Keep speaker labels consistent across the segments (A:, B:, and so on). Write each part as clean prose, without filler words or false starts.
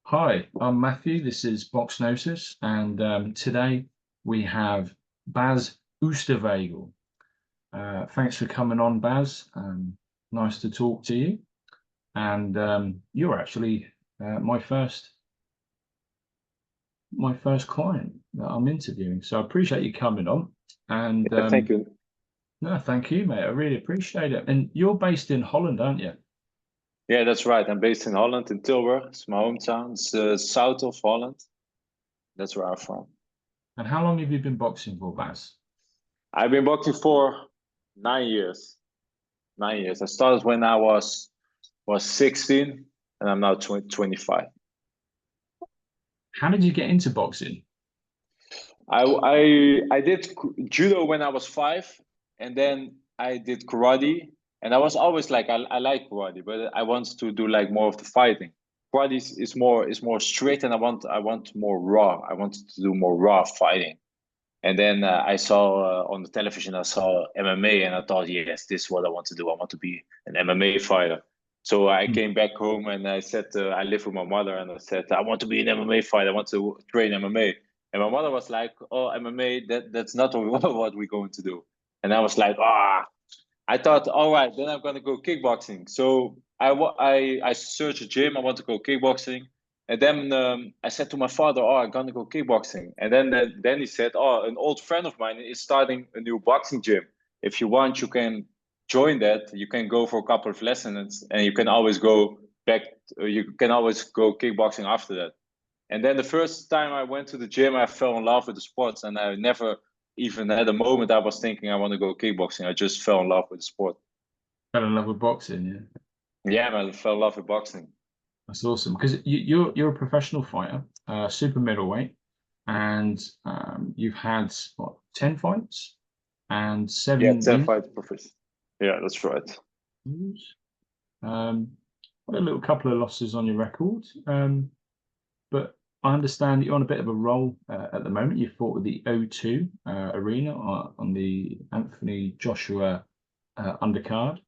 A: Hi, I'm Matthew. This is Boxnosis, and today we have Baz Oosterweghel. Thanks for coming on, Baz. Nice to talk to you. And you're actually my first client that I'm interviewing, so I appreciate you coming on. And
B: Yeah, thank you.
A: no, thank you, mate. I really appreciate it. And you're based in Holland, aren't you?
B: Yeah, that's right. I'm based in Holland, in Tilburg. It's my hometown. It's south of Holland. That's where I'm from.
A: And how long have you been boxing for, Baz?
B: I've been boxing for 9 years. 9 years. I started when I was 16, and I'm now 25.
A: How did you get into boxing?
B: I did judo when I was 5, and then I did karate. And I was always like I like karate, but I want to do like more of the fighting. Karate is more strict, and I want more raw. I wanted to do more raw fighting. And then I saw on the television, I saw MMA, and I thought, yes, this is what I want to do. I want to be an MMA fighter. So I
A: Hmm.
B: came back home and I said, I live with my mother, and I said, I want to be an MMA fighter. I want to train MMA. And my mother was like, oh, MMA, that's not what we're going to do. And I was like, I thought, all right, then I'm gonna go kickboxing. So I searched a gym. I want to go kickboxing, and then I said to my father, "Oh, I'm gonna go kickboxing." And then he said, "Oh, an old friend of mine is starting a new boxing gym. If you want, you can join that. You can go for a couple of lessons, and you can always go back. You can always go kickboxing after that." And then the first time I went to the gym, I fell in love with the sports, and I never even had a moment I was thinking I want to go kickboxing. I just fell in love with the sport.
A: Fell in love with boxing, yeah.
B: Yeah, man, I fell in love with boxing.
A: That's awesome because you're a professional fighter, super middleweight, and you've had what 10 fights and
B: Yeah,
A: seven
B: 10
A: wins.
B: fight profession. Yeah, that's right.
A: Um, got a little couple of losses on your record, but I understand that you're on a bit of a roll at the moment. You fought with the O2 Arena on the Anthony Joshua undercard,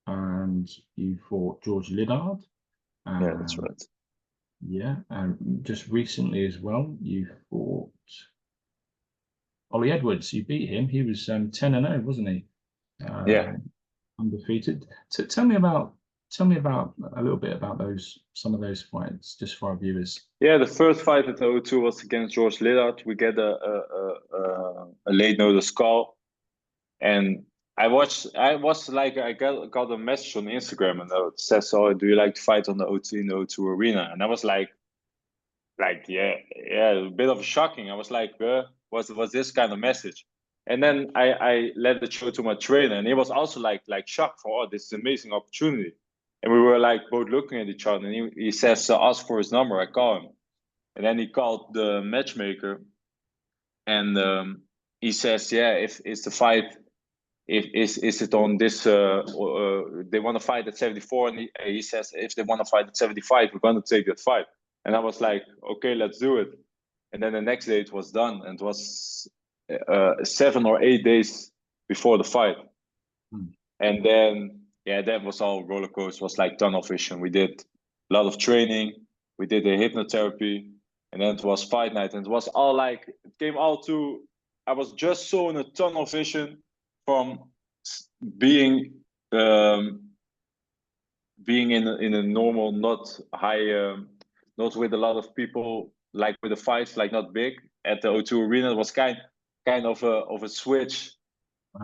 A: and you fought George Liddard.
B: Yeah, that's
A: Um,
B: right.
A: Yeah, and just recently as well, you fought Ollie Edwards. You beat him. He was 10-0, wasn't he?
B: Yeah.
A: Undefeated. So tell me about a little bit about some of those fights, just for our viewers.
B: Yeah, the first fight at the O2 was against George Liddard. We get a late notice call, and I got a message on Instagram, and it says, "Oh, do you like to fight on the O2 in the O2 arena?" And I was like yeah, a bit of shocking. I was like, was this kind of message? And then I let it show to my trainer, and he was also like shocked for, oh, this is an amazing opportunity. And we were like both looking at each other, and he says, ask for his number. I call him, and then he called the matchmaker, and he says, yeah, if it's the fight, if is it on this they want to fight at 74, and he says if they want to fight at 75, we're going to take that fight. And I was like, okay, let's do it. And then the next day it was done, and it was 7 or 8 days before the fight.
A: Hmm.
B: And then yeah, that was all roller coaster. It was like tunnel vision. We did a lot of training, we did the hypnotherapy, and then it was fight night, and it was all like it came all to, I was just so in a tunnel vision from being um, being in a normal, not high, not with a lot of people, like with the fights, like not big at the O2 arena. It was kind of a switch,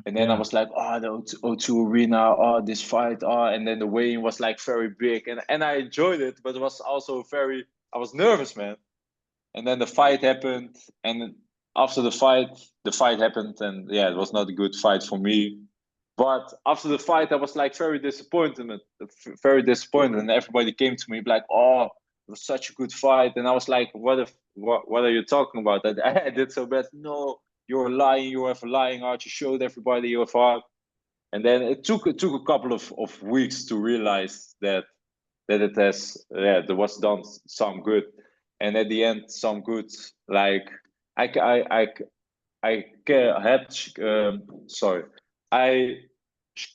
B: and then I
A: Yeah,
B: was like, oh, the O2 arena, oh, this fight, oh, and then the weigh-in was like very big, and I enjoyed it, but it was also very, I was nervous, man. And then the fight happened, and after the fight happened, and yeah, it was not a good fight for me. But after the fight, I was like very disappointed, and everybody came to me like, "Oh, it was such a good fight," and I was like, what are you talking about? That I did so bad? No, you're lying. You have a lying heart. You showed everybody your heart, and then it took a couple of weeks to realize that it has, yeah, there was done some good, and at the end some good, like I had sorry, I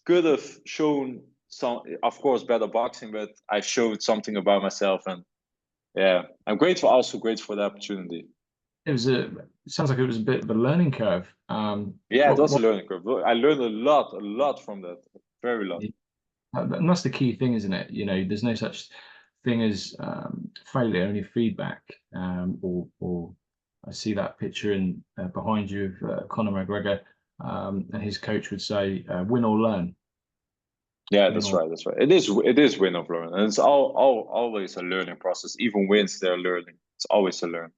B: could have shown some, of course, better boxing, but I showed something about myself, and Yeah, I'm grateful. Also grateful for the opportunity.
A: It sounds like it was a bit of a learning curve.
B: Yeah, it
A: What,
B: was a
A: what,
B: learning curve. I learned a lot from that. Very lot.
A: and that's the key thing, isn't it? You know, there's no such thing as failure, only feedback. Or I see that picture in behind you of Conor McGregor, and his coach would say, "Win or learn."
B: Yeah,
A: Win
B: that's
A: or
B: right. That's right. It is win of learn, and it's always a learning process. Even wins, they're learning. It's always a learn.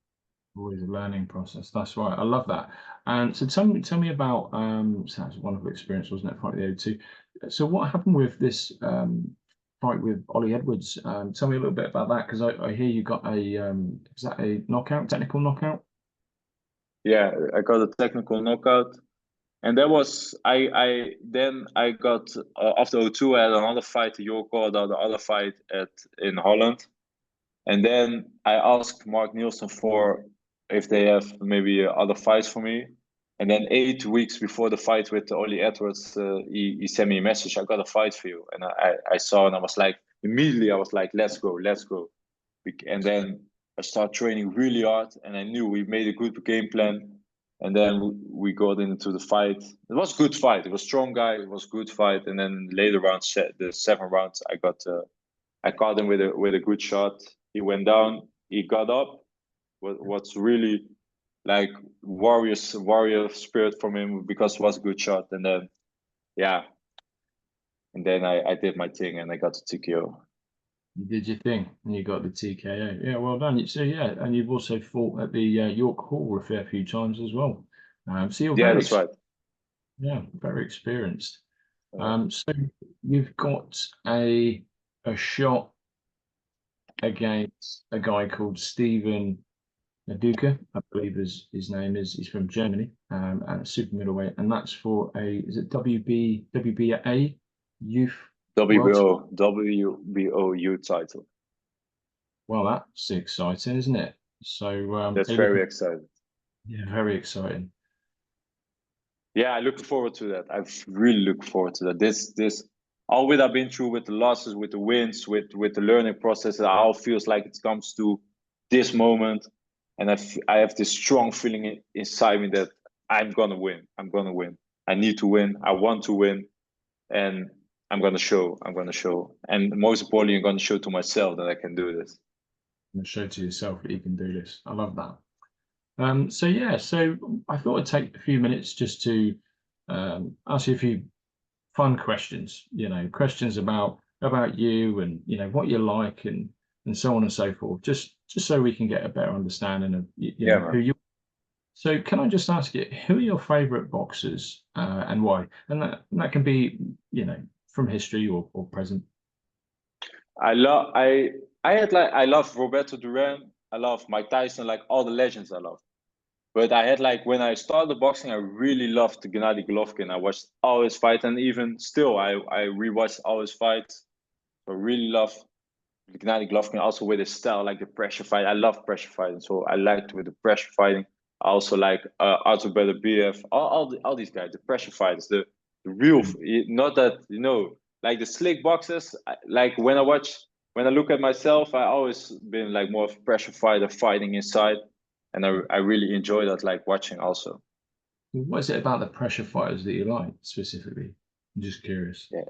A: always a learning process. That's right. I love that. And so tell me about so that's a wonderful experience, wasn't it? Fight the O2. So what happened with this fight with Ollie Edwards? Tell me a little bit about that because I hear you got a is that a knockout, technical knockout?
B: Yeah, I got a technical knockout, and that was I got after O2 I had another fight at York, the other fight at in Holland. And then I asked Mark Nielsen for if they have maybe other fights for me. And then 8 weeks before the fight with Ollie Edwards, he sent me a message. I got a fight for you, and I saw, and I was like, immediately I was like, let's go, let's go. And then I started training really hard, and I knew we made a good game plan. And then we got into the fight. It was a good fight. It was a strong guy. It was a good fight. And then later rounds, the 7 rounds, I caught him with a good shot. He went down. He got up. What's really like warrior spirit from him because it was a good shot. And then yeah, and then I did my thing and I got the TKO.
A: You did your thing and you got the TKO. Yeah, well done. So yeah, and you've also fought at the York Hall a fair few times as well. So you're
B: Yeah, that's right.
A: very experienced.
B: Uh,
A: So you've got a shot against a guy called Stephen Naduka, I believe his name is. He's from Germany, at a super middleweight, and that's for is it WBA Youth World?
B: WBO title.
A: Well, that's exciting, isn't it? So,
B: That's
A: are you
B: very
A: looking?
B: exciting.
A: Yeah, very exciting.
B: Yeah, I look forward to that. I really look forward to that. This all what I've been through with the losses, with the wins, with the learning process, it all feels like it comes to this moment, and I have this strong feeling inside me that I'm gonna win. I'm gonna win. I need to win. I want to win, and I'm gonna show. I'm gonna show, and most importantly, I'm gonna show to myself that I can do this.
A: And show to yourself that you can do this. I love that. So yeah, so I thought I'd take a few minutes just to ask you a few fun questions. You know, questions about you and what you like and so on and so forth. Just so we can get a better understanding of
B: Yeah,
A: who
B: man.
A: you. So can I just ask you, who are your favorite boxers and why? And that can be from history or present.
B: I love I love Roberto Duran. I love Mike Tyson. Like all the legends, I love. But I had like when I started boxing, I really loved Gennady Golovkin. I watched all his fights, and even still, I rewatched all his fights. I really love Gennady Golovkin, also with his style, like the pressure fight. I love pressure fighting, so I liked with the pressure fighting. I also like Artur Beterbiev, all these guys, the pressure fighters, the real,
A: Mm.
B: not that like the slick boxers. Like when I look at myself, I always been like more of a pressure fighter, fighting inside, and I really enjoy that, like watching also.
A: What is it about the pressure fighters that you like specifically? I'm just curious.
B: Yeah,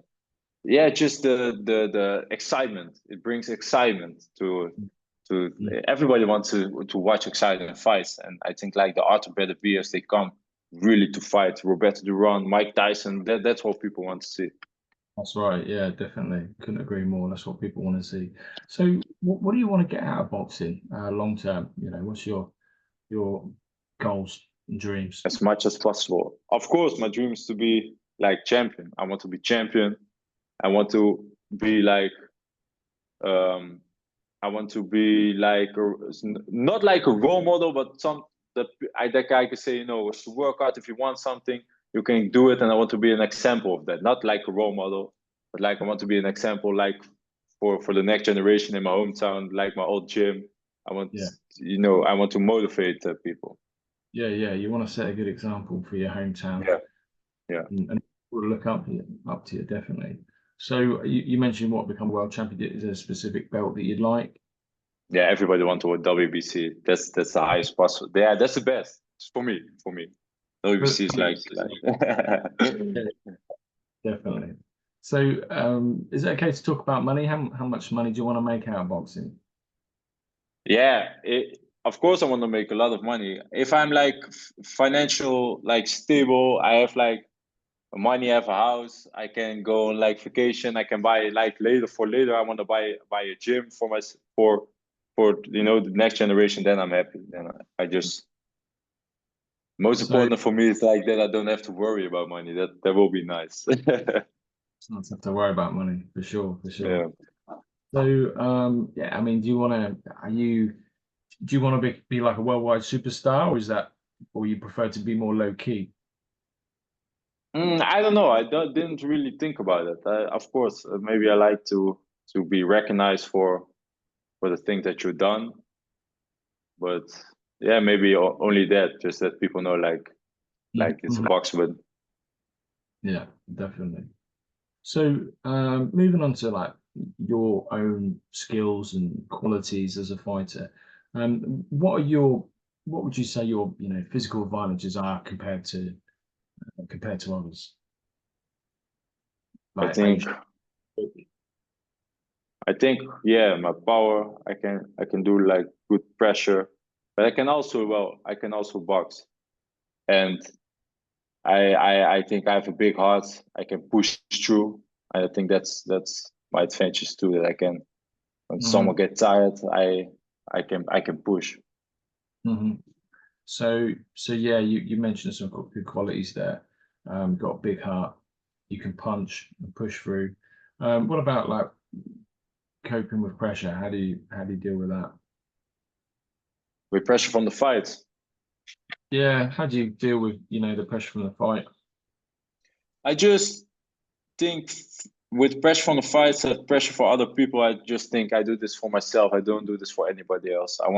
B: yeah, just the excitement. It brings excitement to
A: Mm.
B: everybody wants to watch exciting fights, and I think like the Arthur Beterbiev, they come really to fight. Roberto Duran, Mike Tyson, that's what people want to see.
A: That's right. Yeah, definitely. Couldn't agree more. That's what people want to see. So, what do you want to get out of boxing long term? What's your goals and dreams?
B: As much as possible. Of course, my dream is to be like champion. I want to be champion. I want to be like um I want to be like not like a role model, but that guy can say, it's to work out. If you want something, you can do it. And I want to be an example of that, not like a role model, but like I want to be an example, like for the next generation in my hometown, like my old gym. I want,
A: Yeah,
B: I want to motivate people.
A: yeah. You want to set a good example for your hometown,
B: Yeah, yeah.
A: and people look up to you, definitely. So, you mentioned what become world champion. Is there a specific belt that you'd like?
B: Yeah, everybody wants to WBC. That's the highest possible. Yeah, that's the best for me. For me,
A: But
B: WBC is like
A: yeah, definitely. So, is it okay to talk about money? How much money do you want to make out of boxing?
B: yeah. Of course, I want to make a lot of money. If I'm like financial, like stable, I have like money, I have a house, I can go on like vacation. I can buy like later for later. I want to buy a gym for my for the next generation. Then I'm happy. Then I just most
A: So,
B: important for me is like that I don't have to worry about money. That will be nice.
A: it's not to have to worry about money for sure, for sure.
B: Yeah.
A: So, yeah, I mean, do you want to be like a worldwide superstar, or is that, or you prefer to be more low key?
B: I don't know. Didn't really think about it. Of course, maybe I like to be recognized for the things that you've done, but yeah, maybe only that. Just that people know like it's a
A: Mhm.
B: box, but
A: Yeah, definitely. So, moving on to like your own skills and qualities as a fighter, what are what would you say your, physical advantages are compared to others,
B: I
A: like
B: think
A: age?
B: I think yeah, my power. I can do like good pressure, but I can also box, and I think I have a big heart. I can push through. I think that's my advantage too. That I can when someone
A: Hmm.
B: get tired, I can push.
A: Hmm. So yeah, you mentioned some good qualities there. Got a big heart. You can punch and push through. What about like coping with pressure? How do you deal with that?
B: With pressure from the fight,
A: Yeah, how do you deal with, the pressure from the fight?
B: I just think with pressure from the fights, pressure for other people, I just think I do this for myself. I don't do this for anybody else. I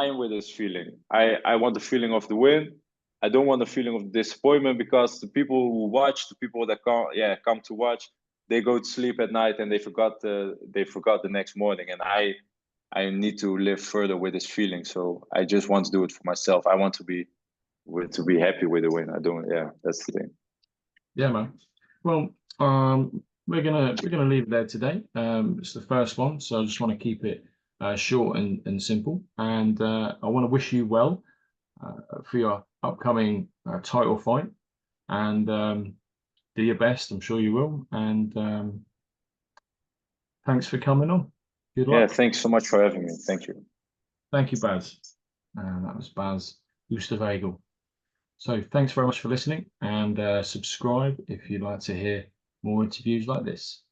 B: am with this feeling. I want the feeling of the win. I don't want the feeling of disappointment because the people who watch, the people that come to watch, they go to sleep at night and they forgot the next morning. And I need to live further with this feeling. So I just want to do it for myself. I want to be happy with the win. I don't. Yeah, that's the thing.
A: Yeah, man. Well, we're gonna leave it there today. It's the first one, so I just want to keep it short and simple. And I want to wish you well for your upcoming title fight, and do your best. I'm sure you will. And thanks for coming on. Good
B: Yeah,
A: luck.
B: thanks so much for having me. Thank you.
A: Thank you, Baz. That was Baz Oosterweghel. So thanks very much for listening, and subscribe if you'd like to hear more interviews like this.